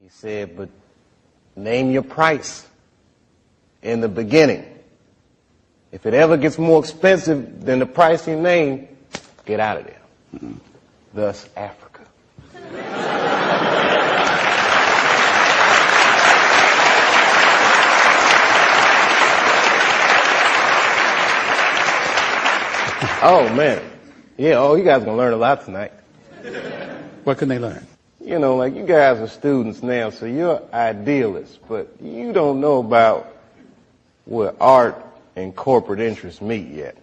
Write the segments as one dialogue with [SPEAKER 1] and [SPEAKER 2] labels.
[SPEAKER 1] He said, but name your price in the beginning. If it ever gets more expensive than the price you name, get out of there. Mm-hmm. Thus, Africa. Oh, man. Yeah, you guys are going to learn a lot tonight.
[SPEAKER 2] What can they learn?
[SPEAKER 1] You know, like, you guys are students now, so you're idealists, but you don't know about where art and corporate interests meet yet.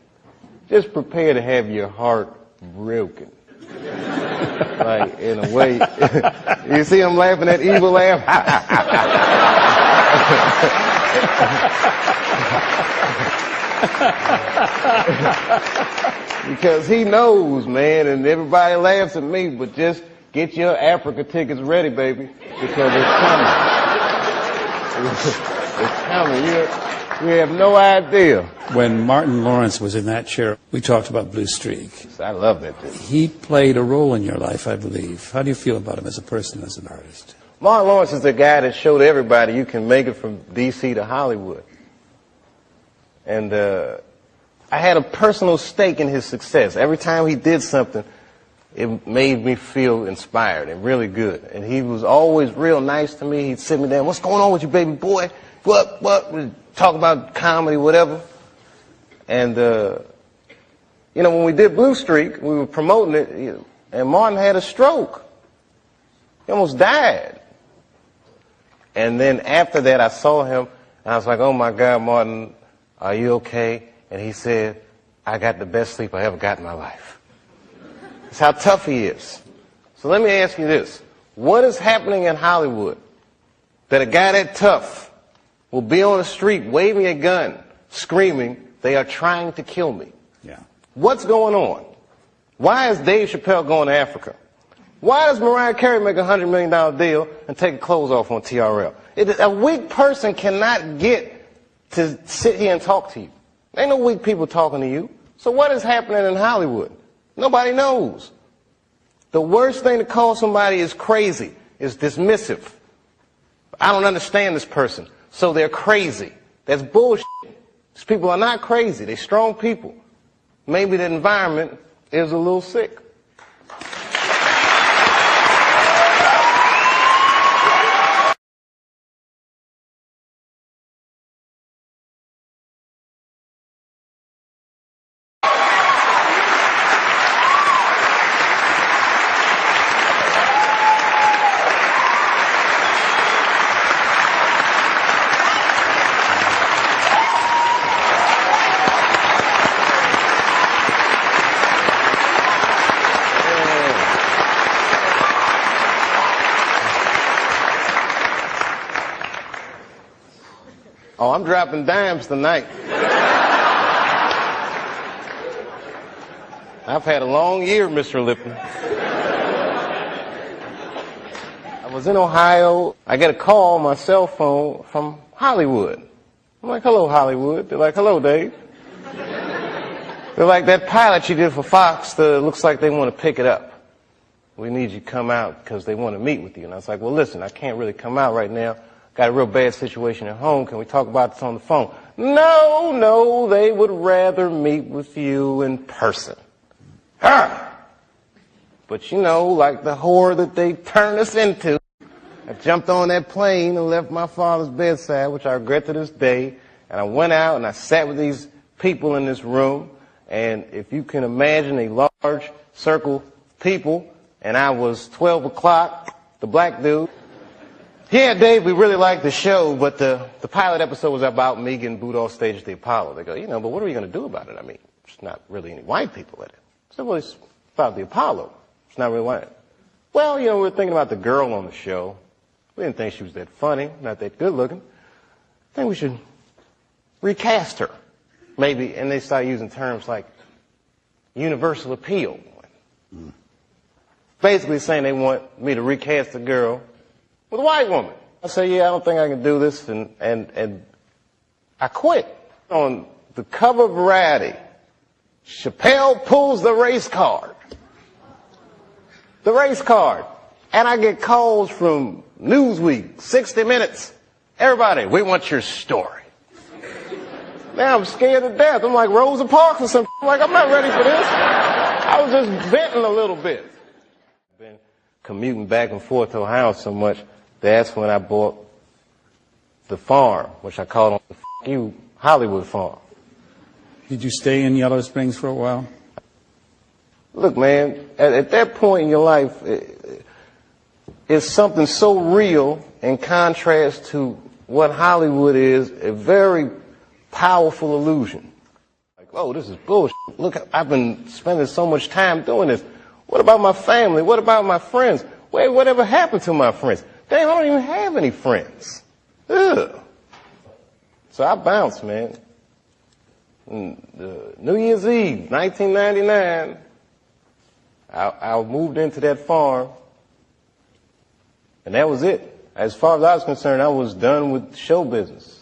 [SPEAKER 1] Just prepare to have your heart broken. Like, in a way. You see him laughing, that evil laugh? Because he knows, man, and everybody laughs at me, but just get your Africa tickets ready, baby, because it's coming. It's coming. You have no idea.
[SPEAKER 2] When Martin Lawrence was in that chair, we talked about Blue Streak.
[SPEAKER 1] I love that dude.
[SPEAKER 2] He played a role in your life, I believe. How do you feel about him as a person, as an artist?
[SPEAKER 1] Martin Lawrence is the guy that showed everybody you can make it from D.C. to Hollywood. And I had a personal stake in his success. Every time he did something, it made me feel inspired and really good. And he was always real nice to me. He'd sit me down, what's going on with you, baby boy? What? We'd talk about comedy, whatever. And, you know, when we did Blue Streak, we were promoting it, and Martin had a stroke. He almost died. And then after that, I saw him, and I was like, oh, my God, Martin, are you okay? And he said, I got the best sleep I ever got in my life. That's how tough he is. So let me ask you this. What is happening in Hollywood that a guy that tough will be on the street waving a gun, screaming, they are trying to kill me?
[SPEAKER 2] Yeah.
[SPEAKER 1] What's going on? Why is Dave Chappelle going to Africa? Why does Mariah Carey make a $100 million deal and take her clothes off on TRL? A weak person cannot get to sit here and talk to you. Ain't no weak people talking to you. So what is happening in Hollywood? Nobody knows. The worst thing to call somebody is crazy, is dismissive. I don't understand this person, so they're crazy. That's bullshit. These people are not crazy. They're strong people. Maybe the environment is a little sick. Oh, I'm dropping dimes tonight. I've had a long year, Mr. Lipton. I was in Ohio. I get a call on my cell phone from Hollywood. I'm like, hello, Hollywood. They're like, hello, Dave. They're like, that pilot you did for Fox, looks like they want to pick it up. We need you to come out because they want to meet with you. And I was like, well, listen, I can't really come out right now. Got a real bad situation at home. Can we talk about this on the phone? No, they would rather meet with you in person. But you know, like the whore that they turned us into, I jumped on that plane and left my father's bedside, which I regret to this day, and I went out and I sat with these people in this room, and if you can imagine a large circle of people, and I was 12 o'clock, the black dude. Yeah, Dave, we really liked the show, but the pilot episode was about me getting booed off stage at the Apollo. They go, but what are we going to do about it? I mean, there's not really any white people in it. I said, well, it's about the Apollo. It's not really white. Well, we were thinking about the girl on the show. We didn't think she was that funny, not that good looking. I think we should recast her, maybe. And they started using terms like universal appeal. Basically saying they want me to recast the girl with a white woman. I said, I don't think I can do this, and I quit. On the cover of Variety, Chappelle pulls the race card. The race card. And I get calls from Newsweek, 60 Minutes. Everybody, we want your story. Man, I'm scared to death. I'm like Rosa Parks or something. I'm like, I'm not ready for this. I was just venting a little bit. Been commuting back and forth to Ohio so much, that's when I bought the farm, which I called the F*** you Hollywood farm.
[SPEAKER 2] Did you stay in Yellow Springs for a while?
[SPEAKER 1] Look, man, at that point in your life, it's something so real in contrast to what Hollywood is, a very powerful illusion. Like, oh, this is bullshit. Look, I've been spending so much time doing this. What about my family? What about my friends? Wait, whatever happened to my friends? Damn, I don't even have any friends. Ugh. So I bounced, man. New Year's Eve, 1999, I moved into that farm, and that was it. As far as I was concerned, I was done with show business.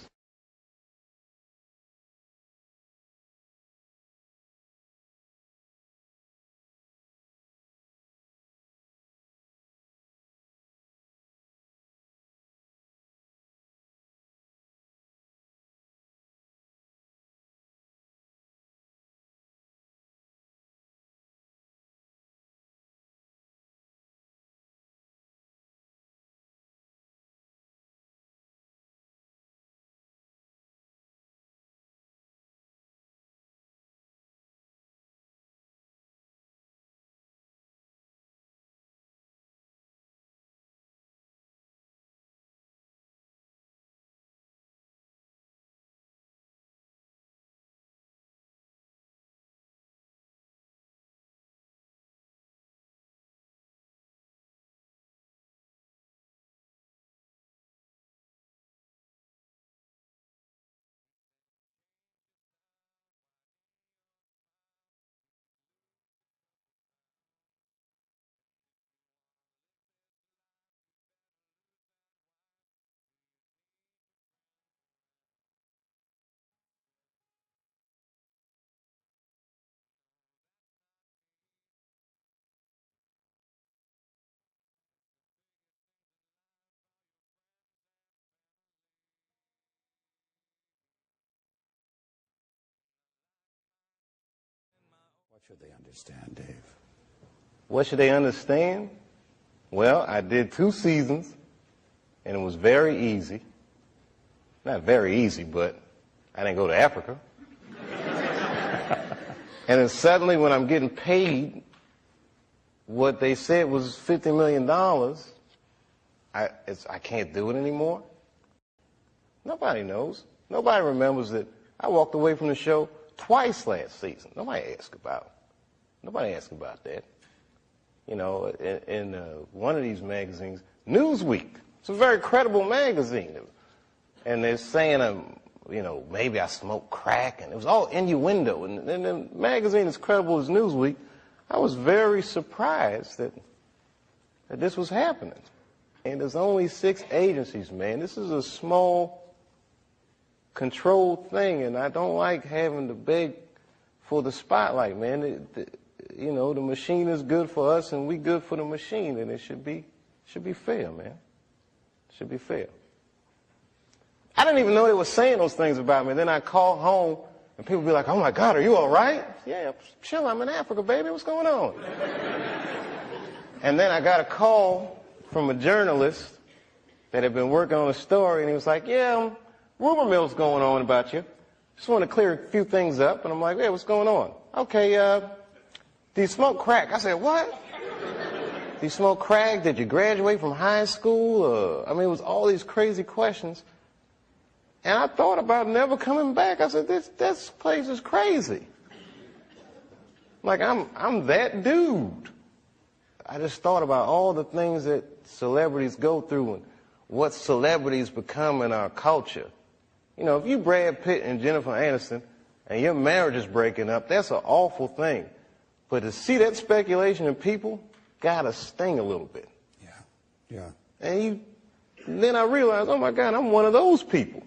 [SPEAKER 2] What should they understand, Dave?
[SPEAKER 1] What should they understand? Well, I did 2 seasons, and it was very easy. Not very easy, but I didn't go to Africa. And then suddenly when I'm getting paid what they said was $50 million, I can't do it anymore. Nobody knows. Nobody remembers that I walked away from the show twice last season. Nobody asked about that. You know, in one of these magazines, Newsweek, it's a very credible magazine, and they're saying, you know, maybe I smoke crack, and it was all innuendo. And the magazine as credible as Newsweek, I was very surprised that this was happening. And there's only 6 agencies, man. This is a small, controlled thing, and I don't like having to beg for the spotlight, man. You know, the machine is good for us, and we good for the machine, and it should be fair, man. It should be fair. I didn't even know they were saying those things about me. Then I call home, and people be like, "Oh my God, are you all right?" "Yeah, chill. I'm in Africa, baby. What's going on?" And then I got a call from a journalist that had been working on a story, and he was like, "Yeah, rumor mill's going on about you. Just want to clear a few things up." And I'm like, "Yeah, what's going on?" "Okay, do you smoke crack?" I said, "What? Do you smoke crack? Did you graduate from high school?" I mean, it was all these crazy questions. And I thought about never coming back. I said, this place is crazy. Like, I'm that dude. I just thought about all the things that celebrities go through and what celebrities become in our culture. You know, if you Brad Pitt and Jennifer Aniston and your marriage is breaking up, that's an awful thing. But to see that speculation in people gotta sting a little bit.
[SPEAKER 2] Yeah.
[SPEAKER 1] And then I realized, oh my God, I'm one of those people.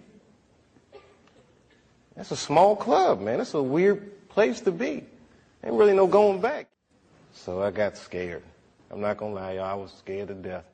[SPEAKER 1] That's a small club, man. That's a weird place to be. Ain't really no going back. So I got scared. I'm not going to lie, y'all, I was scared to death.